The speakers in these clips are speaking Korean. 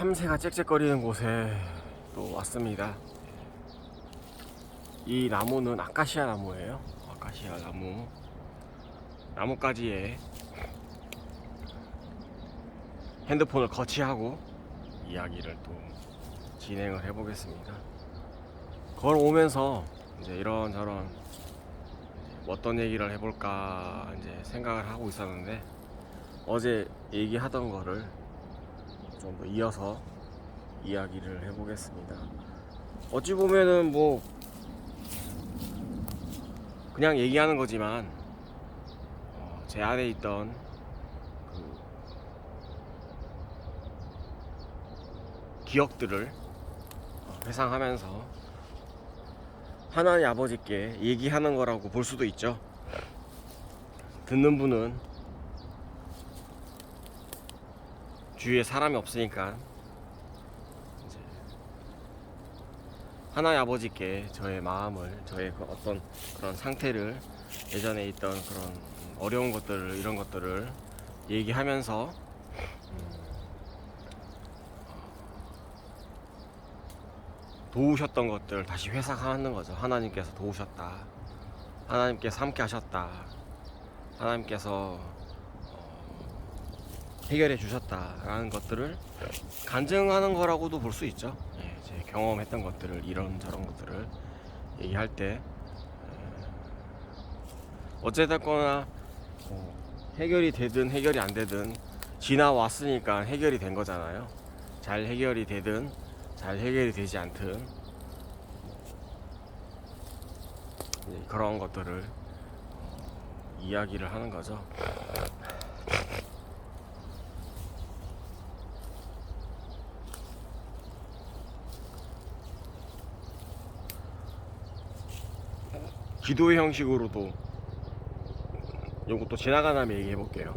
참새가 짹짹거리는 곳에 또 왔습니다. 이 나무는 아카시아 나무예요. 아카시아 나무. 나뭇가지에 핸드폰을 거치하고 이야기를 또 진행을 해보겠습니다. 걸어오면서 이제 이런저런 어떤 얘기를 해볼까 이제 생각을 하고 있었는데, 어제 얘기하던 거를 좀 더 이어서 이야기를 해보겠습니다. 어찌 보면은 뭐 그냥 얘기하는 거지만 제 안에 있던 그 기억들을 회상하면서 하나님 아버지께 얘기하는 거라고 볼 수도 있죠. 듣는 분은 주위에 사람이 없으니까 이제 하나님 아버지께 저의 마음을, 저의 그 어떤 그런 상태를, 예전에 있던 그런 어려운 것들을, 이런 것들을 얘기하면서 도우셨던 것들을 다시 회상하는 거죠. 하나님께서 도우셨다, 하나님께서 함께 하셨다, 하나님께서 해결해 주셨다라는 것들을 간증하는 거라고도 볼 수 있죠. 제 경험했던 것들을, 이런저런 것들을 얘기할 때 어찌됐거나 해결이 되든 해결이 안 되든 지나왔으니까 해결이 된 거잖아요. 잘 해결이 되든 잘 해결이 되지 않든 그런 것들을 이야기를 하는 거죠. 기도의 형식으로도 요것도 지나간 다음에 얘기해 볼게요.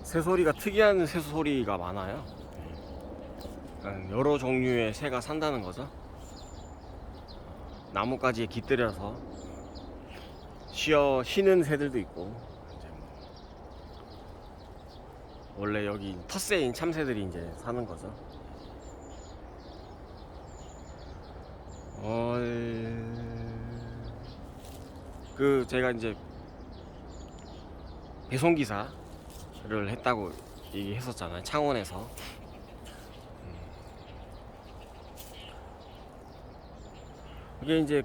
새소리가, 특이한 새소리가 많아요. 여러 종류의 새가 산다는 거죠. 나뭇가지에 깃들여서 쉬는 새들도 있고, 원래 여기 텃새인 참새들이 이제 사는 거죠. 제가 이제 배송기사를 했다고 얘기했었잖아요, 창원에서. 이게 이제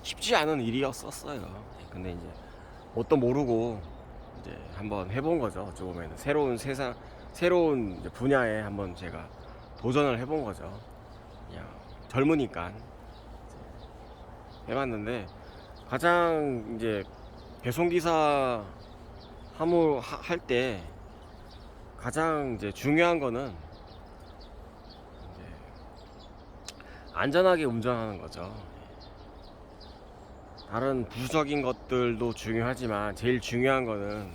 쉽지 않은 일이었었어요. 근데 이제 뭣도 모르고 이제 한번 해본 거죠. 어찌 보면 새로운 세상, 새로운 이제 분야에 한번 제가 도전을 해본 거죠. 그냥 젊으니까 해봤는데, 가장 이제 배송기사 할 때 가장 이제 중요한 거는 이제 안전하게 운전하는 거죠. 다른 부수적인 것들도 중요하지만 제일 중요한 거는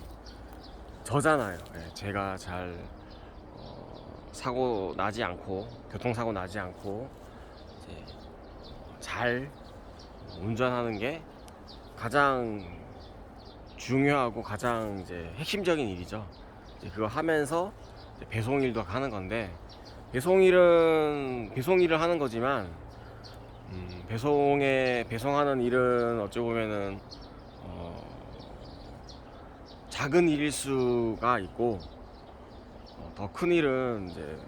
저잖아요. 제가 잘 사고 나지 않고, 교통사고 나지 않고 이제 잘 운전하는 게 가장 중요하고 가장 이제 핵심적인 일이죠. 이제 그거 하면서 이제 배송 일도 하는 건데, 배송 일을 하는 거지만, 배송하는 일은 어찌 보면은 작은 일일 수가 있고, 더 큰 일은 이제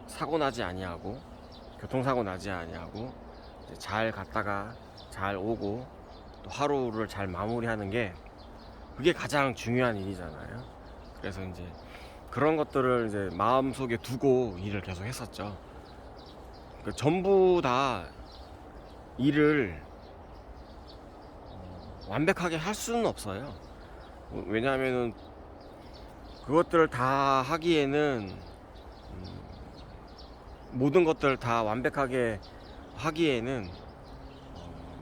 사고 나지 아니하고, 교통사고 나지 아니하고, 이제 잘 갔다가 잘 오고, 또 하루를 잘 마무리하는 게, 그게 가장 중요한 일이잖아요. 그래서 이제 그런 것들을 이제 마음속에 두고 일을 계속 했었죠. 전부 다 일을 완벽하게 할 수는 없어요. 왜냐하면은 그것들을 다 하기에는, 모든 것들을 다 완벽하게 하기에는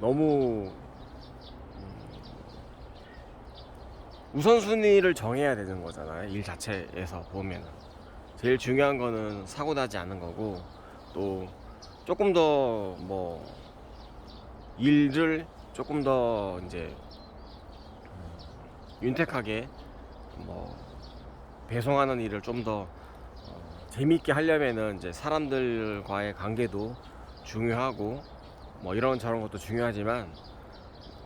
너무 우선순위를 정해야 되는 거잖아요. 일 자체에서 보면 제일 중요한 거는 사고 나지 않는 거고, 또 조금 더 뭐 일을 조금 더 이제 윤택하게 뭐 배송하는 일을 좀 더 재미있게 하려면은 이제 사람들과의 관계도 중요하고, 뭐 이런 저런 것도 중요하지만,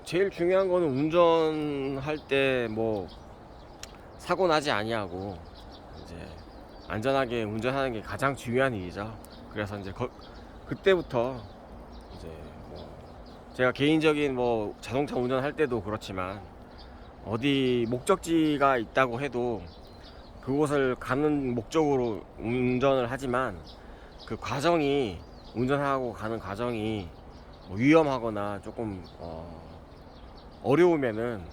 제일 중요한 거는 운전할 때 뭐 사고 나지 아니하고 이제 안전하게 운전하는 게 가장 중요한 일이죠. 그래서 이제 그때부터 이제 뭐 제가 개인적인 뭐 자동차 운전할 때도 그렇지만, 어디 목적지가 있다고 해도 그곳을 가는 목적으로 운전을 하지만, 그 과정이, 운전하고 가는 과정이 뭐 위험하거나 조금 어려우면은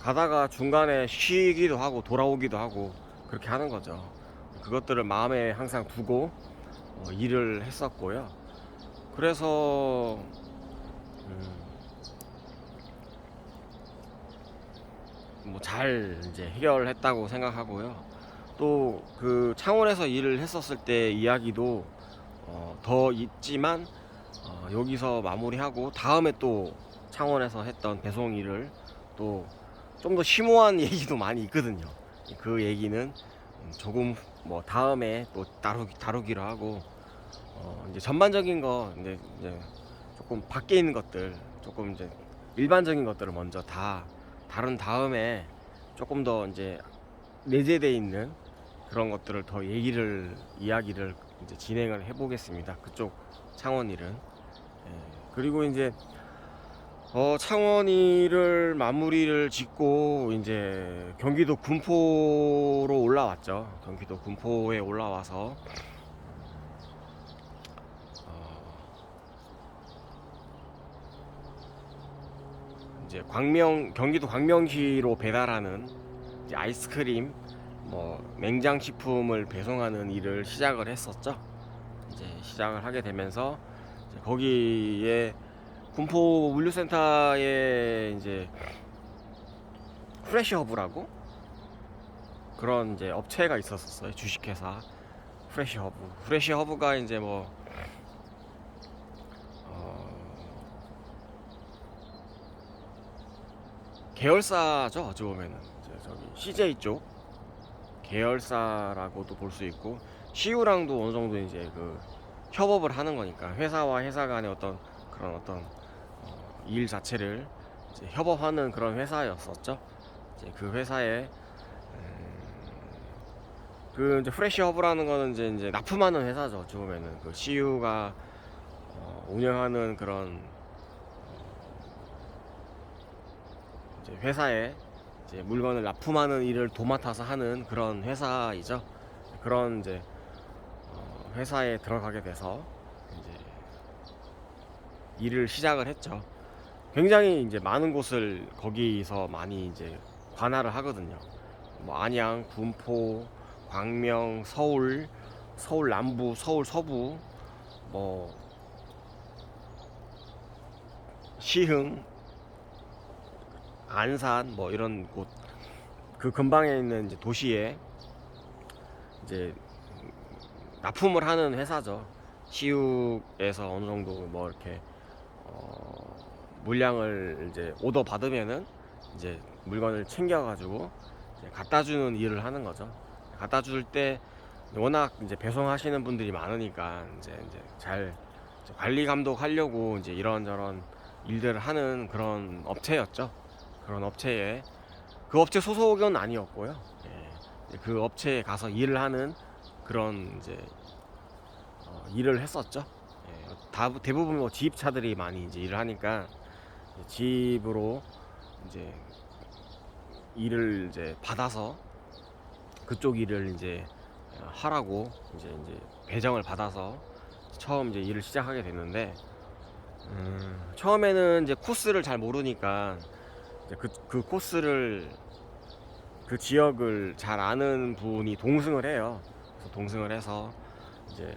가다가 중간에 쉬기도 하고 돌아오기도 하고 그렇게 하는 거죠. 그것들을 마음에 항상 두고 일을 했었고요. 그래서 뭐 잘 이제 해결했다고 생각하고요. 또 그 창원에서 일을 했었을 때 이야기도 더 있지만, 여기서 마무리하고 다음에 또 창원에서 했던 배송 일을 또 좀 더 심오한 얘기도 많이 있거든요. 그 얘기는 조금 뭐 다음에 또 다루기로 하고, 이제 전반적인 거 이제 조금 밖에 있는 것들, 조금 이제 일반적인 것들을 먼저 다 다룬 다음에 조금 더 이제 내재되어 있는 그런 것들을 더 이야기를 이제 진행을 해보겠습니다. 그쪽 창원 일은. 예. 그리고 이제 창원이를 마무리를 짓고 이제 경기도 군포로 올라왔죠. 경기도 군포에 올라와서 이제 경기도 광명시로 배달하는 이제 아이스크림, 뭐 냉장식품을 배송하는 일을 시작을 했었죠. 이제 시작을 하게 되면서 이제 거기에 군포 물류센터에 이제 프레시허브라고 그런 이제 업체가 있었어요. 주식회사 프레시허브가 이제 뭐 계열사죠. 어찌 보면은 이제 저기 CJ 쪽 계열사라고도 볼 수 있고, CU랑도 어느 정도 이제 그 협업을 하는 거니까, 회사와 회사 간의 그런 일 자체를 이제 협업하는 그런 회사였었죠. 이제 그 회사에 그 이제 프레시 허브라는 거는 이제 납품하는 회사죠. 어찌 보면은 그 CU가 운영하는 그런 이제 회사에 이제 물건을 납품하는 일을 도맡아서 하는 그런 회사이죠. 그런 이제 회사에 들어가게 돼서 이제 일을 시작을 했죠. 굉장히 이제 많은 곳을 거기서 많이 이제 관할을 하거든요. 뭐 안양, 군포, 광명, 서울 남부, 서울 서부, 뭐 시흥, 안산, 뭐 이런 곳, 그 근방에 있는 이제 도시에 이제 납품을 하는 회사죠. 시육에서 어느 정도 뭐 이렇게 물량을 이제 오더 받으면은 이제 물건을 챙겨가지고 이제 갖다 주는 일을 하는 거죠. 갖다 줄 때 워낙 이제 배송하시는 분들이 많으니까 이제 잘 관리 감독하려고 이제 이런저런 일들을 하는 그런 업체였죠. 그런 업체에 그 업체 소속은 아니었고요. 예, 그 업체에 가서 일을 하는 그런 이제 일을 했었죠. 예, 대부분 뭐 지입차들이 많이 이제 일을 하니까 집으로 이제 일을 이제 받아서 그쪽 일을 이제 하라고 이제 배정을 받아서 처음 이제 일을 시작하게 됐는데, 처음에는 이제 코스를 잘 모르니까 이제 그 코스를 그 지역을 잘 아는 분이 동승을 해요. 그래서 동승을 해서 이제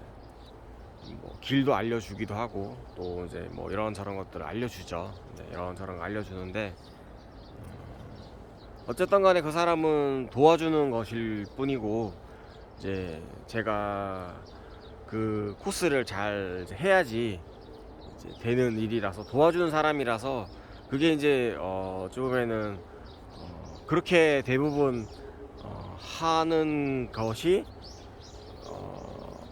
뭐 길도 알려주기도 하고 또 이제 뭐 이런저런 것들을 알려주죠. 이제 이런저런 거 알려주는데, 어쨌든 간에 그 사람은 도와주는 것일 뿐이고 이제 제가 그 코스를 잘 이제 해야지 이제 되는 일이라서, 도와주는 사람이라서 그게 이제 처음에는 그렇게 대부분 하는 것이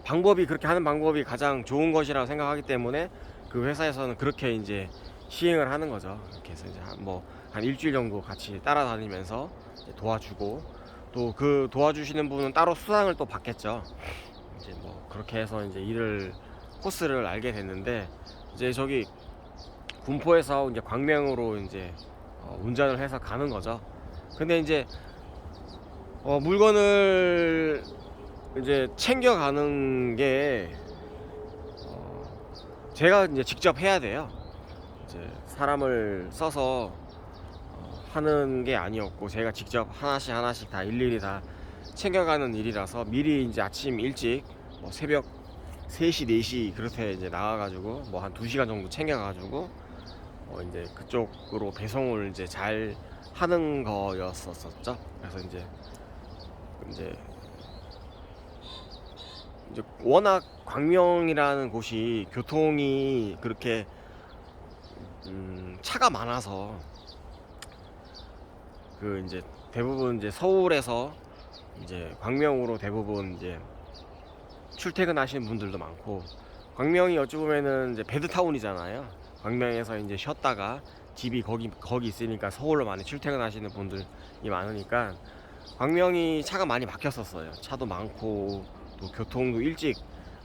방법이, 그렇게 하는 방법이 가장 좋은 것이라고 생각하기 때문에 그 회사에서는 그렇게 이제 시행을 하는 거죠. 이렇게 해서 이제 한 일주일 정도 같이 따라다니면서 도와주고, 또 그 도와주시는 분은 따로 수당을 또 받겠죠. 이제 뭐 그렇게 해서 이제 코스를 알게 됐는데, 이제 저기 군포에서 이제 광명으로 이제 운전을 해서 가는 거죠. 근데 이제 물건을 이제 챙겨가는 게 제가 이제 직접 해야 돼요. 이제 사람을 써서 하는 게 아니었고, 제가 직접 하나씩 다 일일이 다 챙겨가는 일이라서 미리 이제 아침 일찍 뭐 새벽 3시 4시 그렇게 이제 나가가지고 뭐 한 2시간 정도 챙겨가지고 이제 그쪽으로 배송을 이제 잘 하는 거였었죠. 그래서 이제 워낙 광명이라는 곳이 교통이 그렇게 차가 많아서, 그 이제 대부분 이제 서울에서 이제 광명으로 대부분 이제 출퇴근하시는 분들도 많고, 광명이 어찌 보면은 이제 배드타운이잖아요. 광명에서 이제 쉬었다가 집이 거기 있으니까 서울로 많이 출퇴근하시는 분들이 많으니까 광명이 차가 많이 막혔었어요. 차도 많고 또 교통도 일찍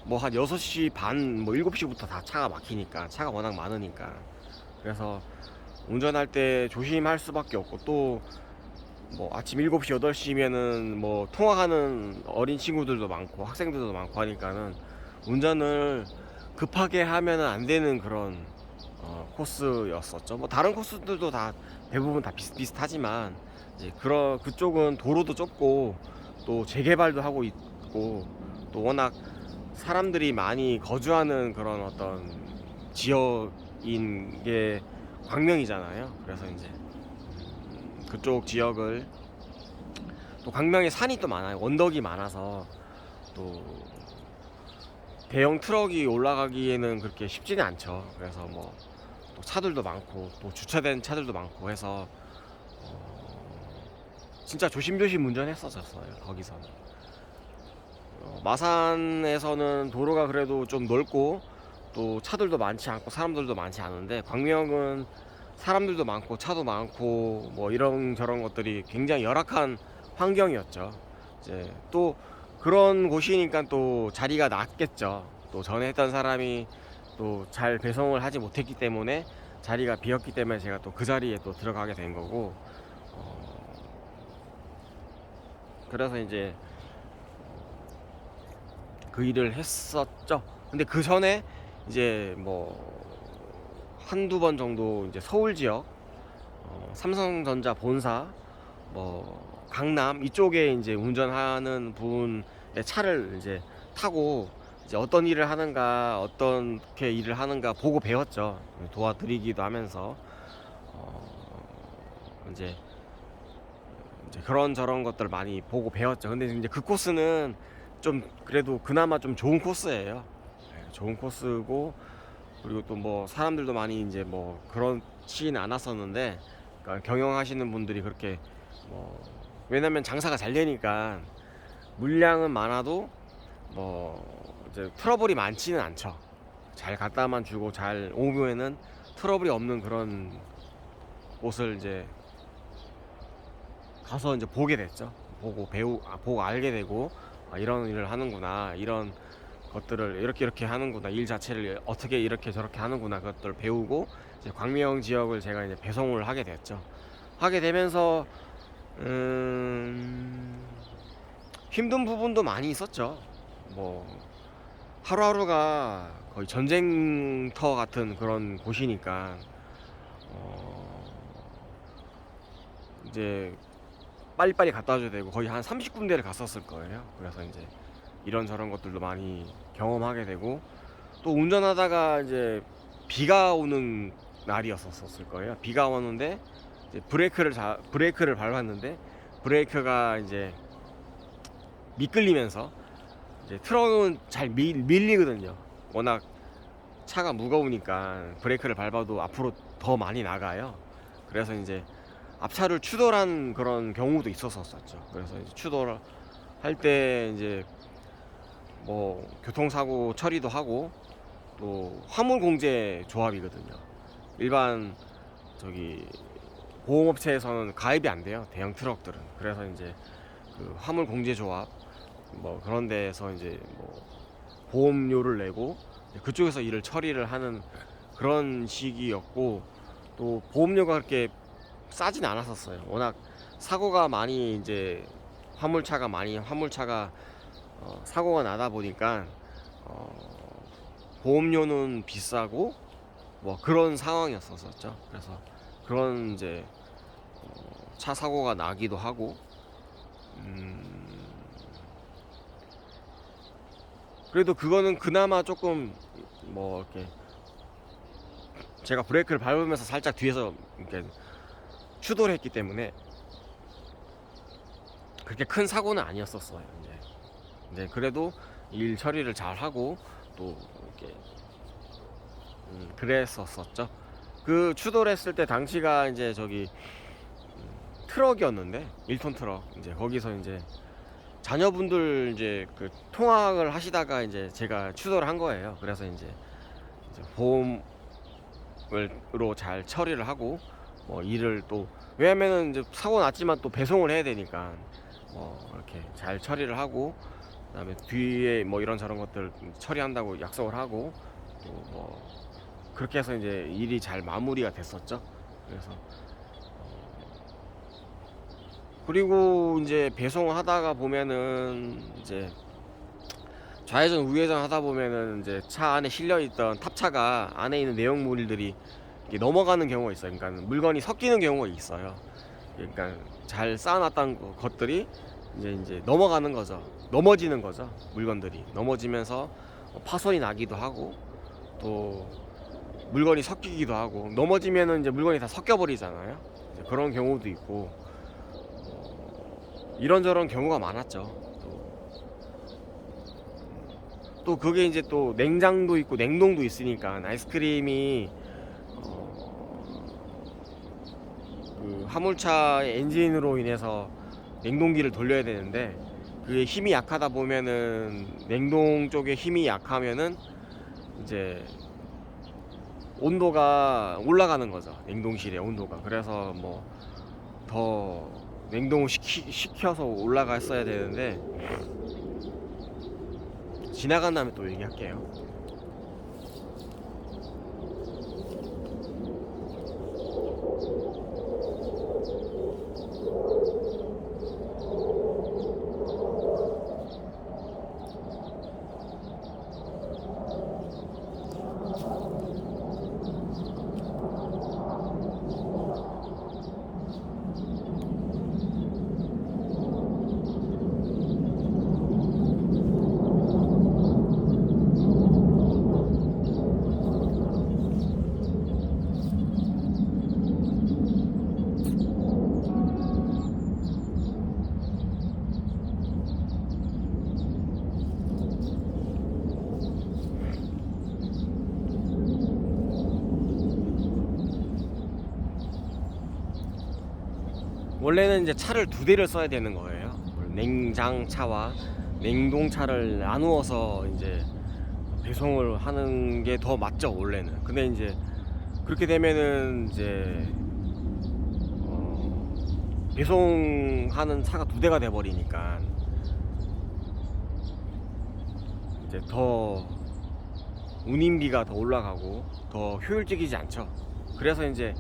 뭐 한 6시 반 뭐 7시부터 다 차가 막히니까, 차가 워낙 많으니까. 그래서 운전할 때 조심할 수밖에 없고, 또 뭐 아침 7시 8시면은 뭐 통학하는 어린 친구들도 많고 학생들도 많고 하니까는 운전을 급하게 하면은 안 되는 그런 코스였었죠. 뭐 다른 코스들도 다 대부분 다 비슷비슷하지만 이제 그쪽은 도로도 좁고 또 재개발도 하고 있고 또 워낙 사람들이 많이 거주하는 그런 어떤 지역인 게 광명이잖아요. 그래서 이제 그쪽 지역을, 또 광명에 산이 또 많아요. 언덕이 많아서 또 대형 트럭이 올라가기에는 그렇게 쉽지는 않죠. 그래서 뭐 또 차들도 많고 또 주차된 차들도 많고 해서 진짜 조심조심 운전했었어요. 거기서는 마산에서는 도로가 그래도 좀 넓고 또 차들도 많지 않고 사람들도 많지 않은데, 광명은 사람들도 많고 차도 많고 뭐 이런저런 것들이 굉장히 열악한 환경이었죠. 이제 또 그런 곳이니까 또 자리가 낮겠죠. 또 전에 했던 사람이 또 잘 배송을 하지 못했기 때문에 자리가 비었기 때문에 제가 또 그 자리에 또 들어가게 된 거고, 그래서 이제 그 일을 했었죠. 근데 그 전에 이제 뭐 한두 번 정도 이제 서울 지역 삼성전자 본사 뭐 강남 이쪽에 이제 운전하는 분의 차를 이제 타고 이제 어떤 일을 하는가, 어떻게 일을 하는가 보고 배웠죠. 도와드리기도 하면서 이제 그런 저런 것들 많이 보고 배웠죠. 근데 이제 그 코스는 좀 그래도 그나마 좀 좋은 코스예요. 네, 좋은 코스고 그리고 또 뭐 사람들도 많이 이제 뭐 그렇지는 않았었는데, 그러니까 경영하시는 분들이 그렇게 뭐, 왜냐면 장사가 잘 되니까 물량은 많아도 뭐 이제 트러블이 많지는 않죠. 잘 갖다만 주고 잘 오면은 트러블이 없는 그런 곳을 이제 가서 이제 보게 됐죠. 보고 보고 알게 되고, 아, 이런 일을 하는구나, 이런 것들을 이렇게 하는구나, 일 자체를 어떻게 이렇게 저렇게 하는구나, 그것들을 배우고 이제 광명 지역을 제가 이제 배송을 하게 됐죠. 하게 되면서 힘든 부분도 많이 있었죠. 뭐 하루하루가 거의 전쟁터 같은 그런 곳이니까 이제 빨리빨리 갖다 줘야 되고 거의 한 30군데를 갔었을 거예요. 그래서 이제 이런저런 것들도 많이 경험하게 되고, 또 운전하다가 이제 비가 오는 날이었었을 거예요. 비가 오는데 이제 브레이크를 밟았는데 브레이크가 이제 미끌리면서, 이제 트럭은 잘 밀리거든요. 워낙 차가 무거우니까 브레이크를 밟아도 앞으로 더 많이 나가요. 그래서 이제 앞차를 추돌한 그런 경우도 있었었죠. 그래서 이제 추돌할 때 이제 뭐 교통사고 처리도 하고, 또 화물공제 조합이거든요. 일반 저기 보험업체에서는 가입이 안 돼요, 대형 트럭들은. 그래서 이제 그 화물공제 조합 뭐 그런 데에서 이제 뭐 보험료를 내고 그쪽에서 일을 처리를 하는 그런 시기였고, 또 보험료가 그렇게 싸진 않았었어요. 워낙 사고가 많이 이제 화물차가 사고가 나다 보니까 보험료는 비싸고 뭐 그런 상황이었었죠. 그래서 그런 이제 차 사고가 나기도 하고, 그래도 그거는 그나마 조금 뭐 이렇게 제가 브레이크를 밟으면서 살짝 뒤에서 이렇게 추돌을 했기 때문에 그렇게 큰 사고는 아니었었어요. 이제 그래도 일 처리를 잘 하고 또 이렇게 그랬었었죠. 그 추돌했을 때 당시가 이제 저기 트럭이었는데 1톤 트럭, 이제 거기서 이제 자녀분들 이제 그 통학을 하시다가 이제 제가 추돌을 한 거예요. 그래서 이제 보험으로 잘 처리를 하고 뭐 일을 또, 왜냐면은 이제 사고 났지만 또 배송을 해야 되니까 뭐 이렇게 잘 처리를 하고, 그다음에 뒤에 뭐 이런저런 것들 처리한다고 약속을 하고, 또 뭐 그렇게 해서 이제 일이 잘 마무리가 됐었죠. 그래서 그리고 이제 배송하다가 보면은 이제 좌회전 우회전 하다 보면은 이제 차 안에 실려 있던 탑차가 안에 있는 내용물들이 넘어가는 경우가 있어요. 그러니까 물건이 섞이는 경우가 있어요. 그러니까 잘 쌓아놨던 것들이 이제 넘어가는 거죠. 넘어지는 거죠. 물건들이 넘어지면서 파손이 나기도 하고, 또 물건이 섞이기도 하고, 넘어지면은 이제 물건이 다 섞여 버리잖아요. 그런 경우도 있고, 이런저런 경우가 많았죠. 또 그게 이제 또 냉장도 있고 냉동도 있으니까 아이스크림이 그 화물차의 엔진으로 인해서 냉동기를 돌려야 되는데, 그게 힘이 약하다 보면은 냉동 쪽에 힘이 약하면은 이제 온도가 올라가는 거죠. 냉동실의 온도가. 그래서 뭐 더 냉동을 시켜서 올라갔어야 되는데, 지나간 다음에 또 얘기할게요. 원래는 이제 차를 두 대를 써야 되는 거예요. 냉장차와 냉동차를 나누어서 이제 배송을 하는 게 더 맞죠, 원래는. 근데 이제 그렇게 되면은 이제 배송하는 차가 두 대가 돼 버리니까 이제 더 운임비가 더 올라가고 더 효율적이지 않죠. 그래서 이제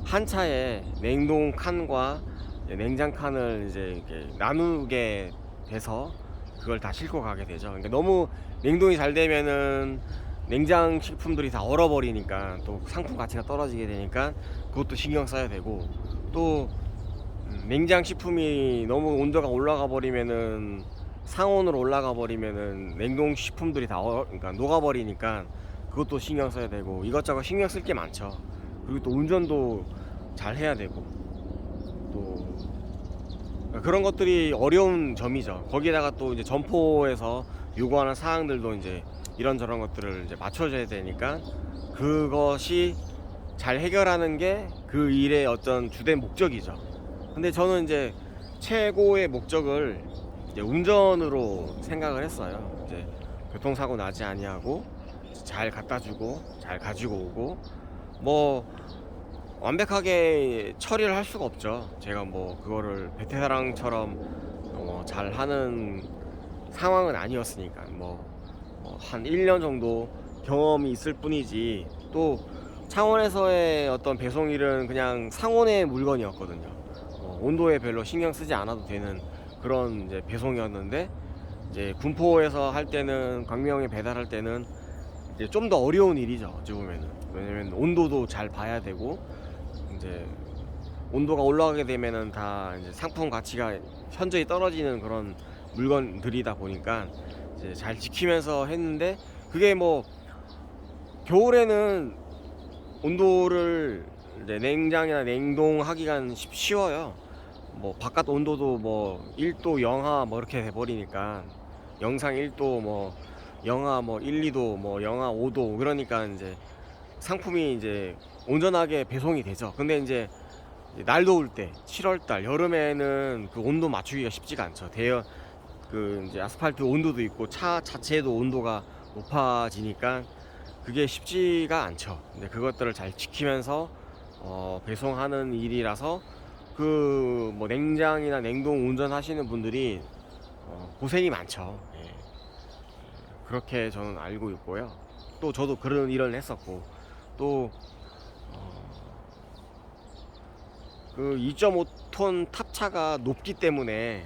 한 차에 냉동 칸과 냉장 칸을 이제 이렇게 나누게 돼서 그걸 다 싣고 가게 되죠. 그러니까 너무 냉동이 잘 되면은 냉장 식품들이 다 얼어버리니까 또 상품 가치가 떨어지게 되니까 그것도 신경 써야 되고, 또 냉장 식품이 너무 온도가 올라가 버리면은 상온으로 올라가 버리면은 냉동 식품들이 다 그러니까 녹아 버리니까 그것도 신경 써야 되고, 이것저것 신경 쓸 게 많죠. 그리고 또 운전도 잘 해야 되고, 또 그런 것들이 어려운 점이죠. 거기다가 또 이제 점포에서 요구하는 사항들도 이제 이런저런 것들을 이제 맞춰줘야 되니까 그것이 잘 해결하는 게 그 일의 어떤 주된 목적이죠. 근데 저는 이제 최고의 목적을 이제 운전으로 생각을 했어요. 이제 교통사고 나지 아니하고 잘 갖다 주고 잘 가지고 오고, 뭐 완벽하게 처리를 할 수가 없죠. 제가 뭐 그거를 베테랑처럼 잘 하는 상황은 아니었으니까 한 1년 정도 경험이 있을 뿐이지, 또 창원에서의 어떤 배송일은 그냥 상온의 물건이었거든요. 온도에 별로 신경 쓰지 않아도 되는 그런 이제 배송이었는데, 이제 군포에서 할 때는, 광명에 배달할 때는 이제 좀 더 어려운 일이죠, 어찌 보면은. 왜냐면 온도도 잘 봐야 되고, 이제 온도가 올라가게 되면은 다 이제 상품 가치가 현저히 떨어지는 그런 물건들이다 보니까 이제 잘 지키면서 했는데, 그게 뭐 겨울에는 온도를 이제 냉장이나 냉동하기가 쉬워요. 뭐 바깥 온도도 뭐 1도 영하 뭐 이렇게 돼 버리니까, 영상 1도 뭐 영하 뭐 1, 2도 뭐 영하 5도, 그러니까 이제 상품이 이제 온전하게 배송이 되죠. 근데 이제 날 더울 때 7월달 여름에는 그 온도 맞추기가 쉽지가 않죠. 그 이제 아스팔트 온도도 있고 차 자체도 온도가 높아지니까 그게 쉽지가 않죠. 근데 그것들을 잘 지키면서 배송하는 일이라서 그 뭐 냉장이나 냉동 운전하시는 분들이 고생이 많죠. 예. 그렇게 저는 알고 있고요. 또 저도 그런 일을 했었고, 또 그 2.5톤 탑차가 높기 때문에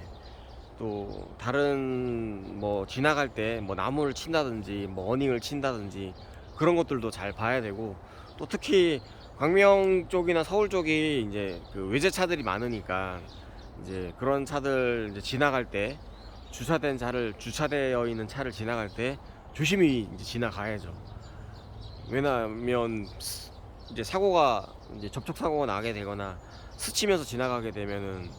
또 다른 뭐 지나갈 때 뭐 나무를 친다든지 뭐 어닝을 친다든지 그런 것들도 잘 봐야 되고, 또 특히 광명 쪽이나 서울 쪽이 이제 그 외제차들이 많으니까 이제 그런 차들 이제 지나갈 때 주차되어 있는 차를 지나갈 때 조심히 이제 지나가야죠. 왜냐면 이제 이제 접촉 사고가 나게 되거나 스치면서 지나가게 되면은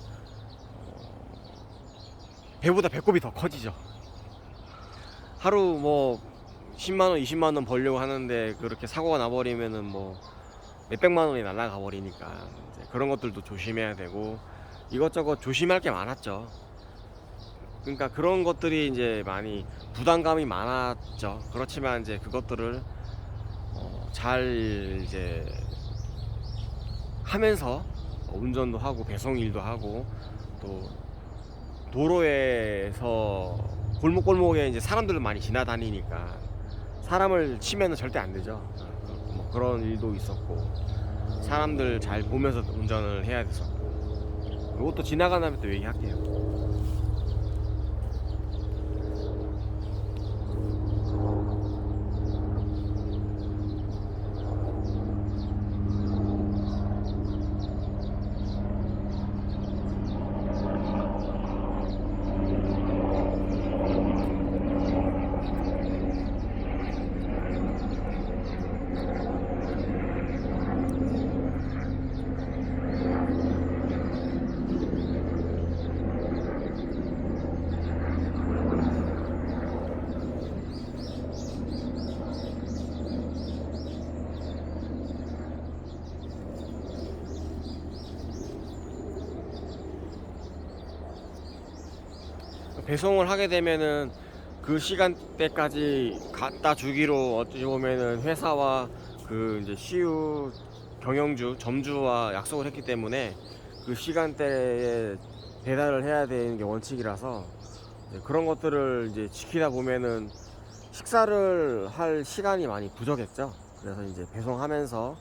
배보다 배꼽이 더 커지죠. 하루 뭐 10만원 20만원 벌려고 하는데 그렇게 사고가 나버리면은 뭐 몇백만원이 날아가 버리니까 이제 그런 것들도 조심해야 되고, 이것저것 조심할 게 많았죠. 그러니까 그런 것들이 이제 많이 부담감이 많았죠. 그렇지만 이제 그것들을 잘 이제 하면서 운전도 하고 배송 일도 하고, 또 도로에서 골목골목에 이제 사람들 많이 지나다니니까 사람을 치면은 절대 안 되죠. 뭐 그런 일도 있었고, 사람들 잘 보면서 운전을 해야 됐었고, 이것도 지나간 다음에 또 얘기할게요. 배송을 하게 되면은 그 시간대까지 갖다 주기로 어찌 보면은 회사와 그 이제 CU 경영주 점주와 약속을 했기 때문에 그 시간대에 배달을 해야 되는 게 원칙이라서 이제 그런 것들을 이제 지키다 보면은 식사를 할 시간이 많이 부족했죠. 그래서 이제 배송하면서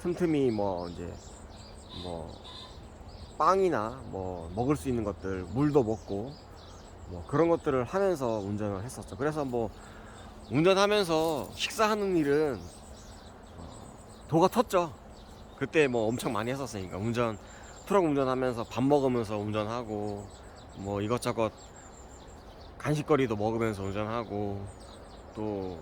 틈틈이 뭐 이제 뭐 빵이나 뭐 먹을 수 있는 것들, 물도 먹고 뭐 그런 것들을 하면서 운전을 했었죠. 그래서 뭐 운전하면서 식사하는 일은 도가 텄죠. 그때 뭐 엄청 많이 했었으니까 트럭 운전하면서 밥 먹으면서 운전하고 뭐 이것저것 간식거리도 먹으면서 운전하고 또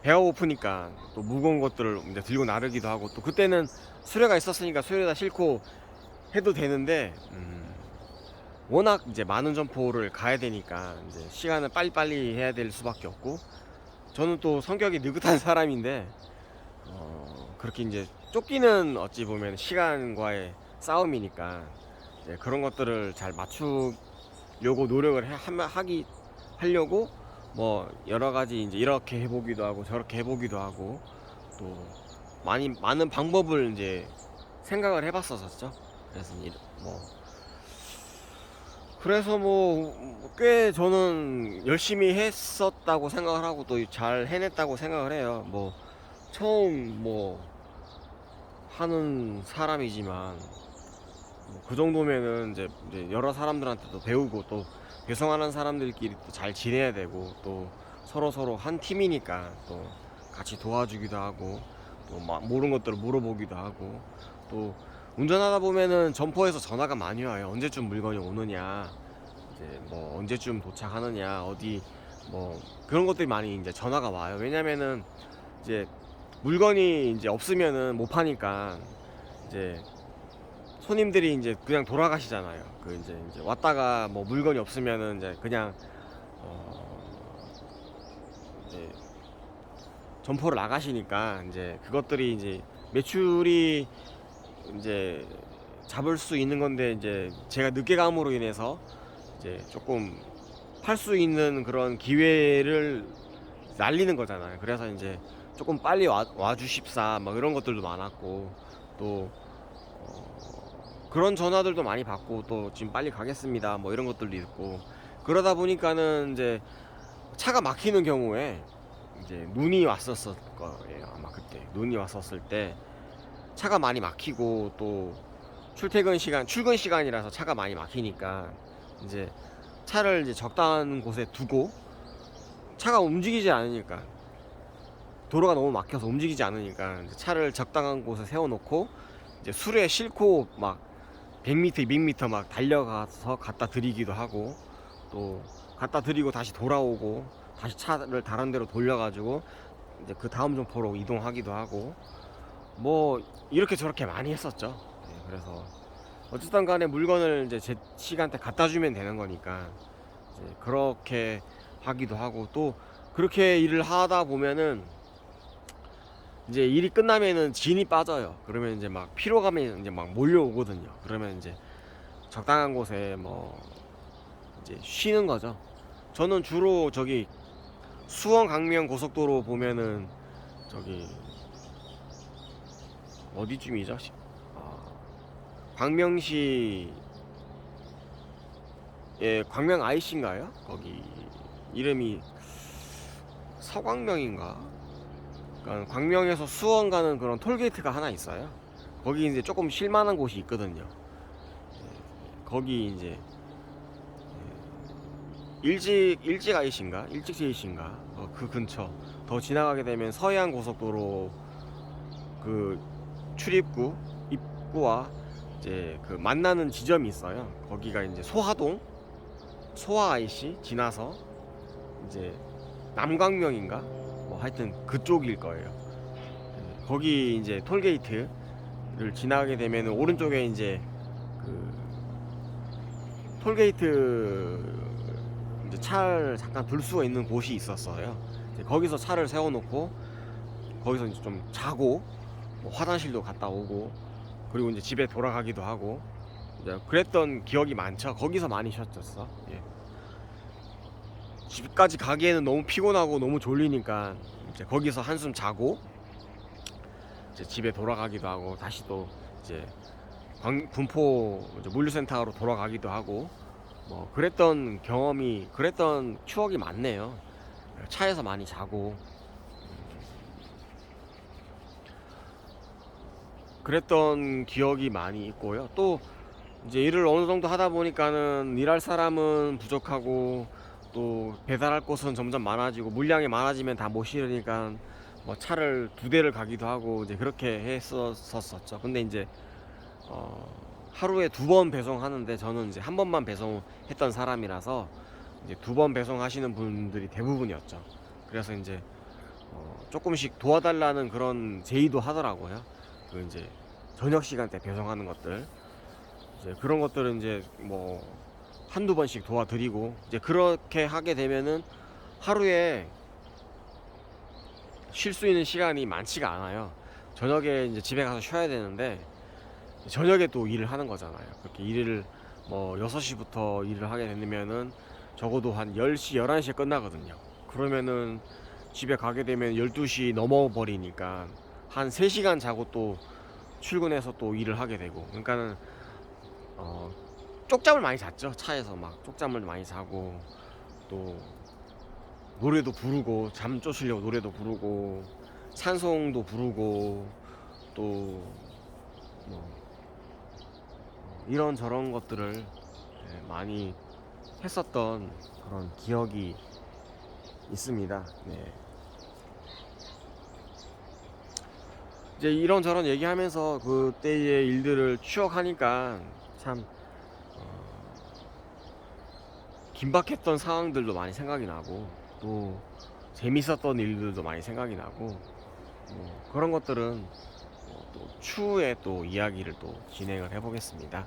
배가 고프니까 또 무거운 것들을 이제 들고 나르기도 하고 또 그때는 수레가 있었으니까 수레에다 싣고 해도 되는데 워낙 이제 많은 점포를 가야 되니까 이제 시간을 빨리빨리 해야 될 수밖에 없고 저는 또 성격이 느긋한 사람인데 그렇게 이제 쫓기는 어찌 보면 시간과의 싸움이니까 이제 그런 것들을 잘 맞추려고 노력을 하려고 뭐 여러 가지 이제 이렇게 해보기도 하고 저렇게 해보기도 하고 또 많은 방법을 이제 생각을 해봤었죠. 그래서 뭐 꽤 저는 열심히 했었다고 생각을 하고 또 잘 해냈다고 생각을 해요. 뭐 처음 뭐 하는 사람이지만 뭐그 정도면은 이제 여러 사람들한테도 배우고 또 배송하는 사람들끼리 또 잘 지내야 되고 또 서로 한 팀이니까 또 같이 도와주기도 하고 또 모르는 것들을 물어보기도 하고 또 운전하다 보면은 점포에서 전화가 많이 와요. 언제쯤 물건이 오느냐, 이제 뭐 언제쯤 도착하느냐, 어디 뭐 그런 것들이 많이 이제 전화가 와요. 왜냐면은 이제 물건이 이제 없으면은 못 파니까 이제 손님들이 이제 그냥 돌아가시잖아요. 그 이제 왔다가 뭐 물건이 없으면은 이제 그냥 이제 점포를 나가시니까 이제 그것들이 이제 매출이 이제 잡을 수 있는 건데 이제 제가 늦게 감으로 인해서 이제 조금 팔 수 있는 그런 기회를 날리는 거잖아요. 그래서 이제 조금 빨리 와 주십사 막 이런 것들도 많았고 또 그런 전화들도 많이 받고 또 지금 빨리 가겠습니다 뭐 이런 것들도 있고 그러다 보니까는 이제 차가 막히는 경우에 이제 눈이 왔었을 거예요. 아마 그때 눈이 왔었을 때 차가 많이 막히고 또 출근 시간이라서 차가 많이 막히니까 이제 차를 이제 적당한 곳에 두고 차가 움직이지 않으니까 도로가 너무 막혀서 움직이지 않으니까 이제 차를 적당한 곳에 세워놓고 이제 수레에 싣고 막 100m, 200m 막 달려가서 갖다 드리기도 하고 또 갖다 드리고 다시 돌아오고 다시 차를 다른 데로 돌려가지고 이제 그 다음 점포로 이동하기도 하고 뭐 이렇게 저렇게 많이 했었죠. 네, 그래서 어쨌든 간에 물건을 이제 제 시간대 갖다 주면 되는 거니까 이제 그렇게 하기도 하고 또 그렇게 일을 하다 보면은 이제 일이 끝나면은 진이 빠져요. 그러면 이제 막 피로감이 이제 막 몰려오거든요. 그러면 이제 적당한 곳에 뭐 이제 쉬는 거죠. 저는 주로 저기 수원 강명 고속도로 보면은 저기 어디쯤이죠? 광명시 광명 IC인가요? 거기 이름이 서광명인가? 그러니까 광명에서 수원 가는 그런 톨게이트가 하나 있어요. 거기 이제 조금 쉴만한 곳이 있거든요. 거기 이제 일찍 IC인가? 일찍 제이씨인가? 그 근처 더 지나가게 되면 서해안 고속도로 그 출입구 입구와 이제 그 만나는 지점이 있어요. 거기가 이제 소화 IC 지나서 이제 남광명인가 뭐 하여튼 그쪽일 거예요. 거기 이제 톨게이트를 지나가게 되면 오른쪽에 이제 그 톨게이트 이제 차를 잠깐 둘 수 있는 곳이 있었어요. 이제 거기서 차를 세워놓고 거기서 이제 좀 자고 뭐 화장실도 갔다 오고 그리고 이제 집에 돌아가기도 하고 이제 그랬던 기억이 많죠. 거기서 많이 쉬었었어. 예. 집까지 가기에는 너무 피곤하고 너무 졸리니까 이제 거기서 한숨 자고 이제 집에 돌아가기도 하고 다시 또 이제 분포 이제 물류센터로 돌아가기도 하고 뭐 그랬던 추억이 많네요. 차에서 많이 자고 그랬던 기억이 많이 있고요. 또 이제 일을 어느 정도 하다 보니까는 일할 사람은 부족하고 또 배달할 곳은 점점 많아지고 물량이 많아지면 다 못 실으니까 뭐 차를 두 대를 가기도 하고 이제 그렇게 했었었죠. 근데 이제 하루에 두 번 배송하는데 저는 이제 한 번만 배송했던 사람이라서 이제 두 번 배송하시는 분들이 대부분이었죠. 그래서 이제 조금씩 도와달라는 그런 제의도 하더라고요. 그 이제 저녁 시간대 배송하는 것들 이제 그런 것들은 이제 뭐 한두 번씩 도와드리고 이제 그렇게 하게 되면은 하루에 쉴 수 있는 시간이 많지가 않아요. 저녁에 이제 집에 가서 쉬어야 되는데 저녁에 또 일을 하는 거잖아요. 그렇게 일을 뭐 6시부터 일을 하게 되면은 적어도 한 10시, 11시에 끝나거든요. 그러면은 집에 가게 되면 12시 넘어 버리니까 한 3시간 자고 또 출근해서 또 일을 하게 되고 그러니까는 쪽잠을 많이 잤죠. 차에서 막 쪽잠을 많이 자고 또 노래도 부르고 잠 쫓으려고 노래도 부르고 찬송도 부르고 또 뭐 이런저런 것들을 많이 했었던 그런 기억이 있습니다. 네. 이제 이런저런 얘기하면서 그때의 일들을 추억하니까 참 긴박했던 상황들도 많이 생각이 나고 또 재밌었던 일들도 많이 생각이 나고 뭐 그런 것들은 또 추후에 또 이야기를 또 진행을 해보겠습니다.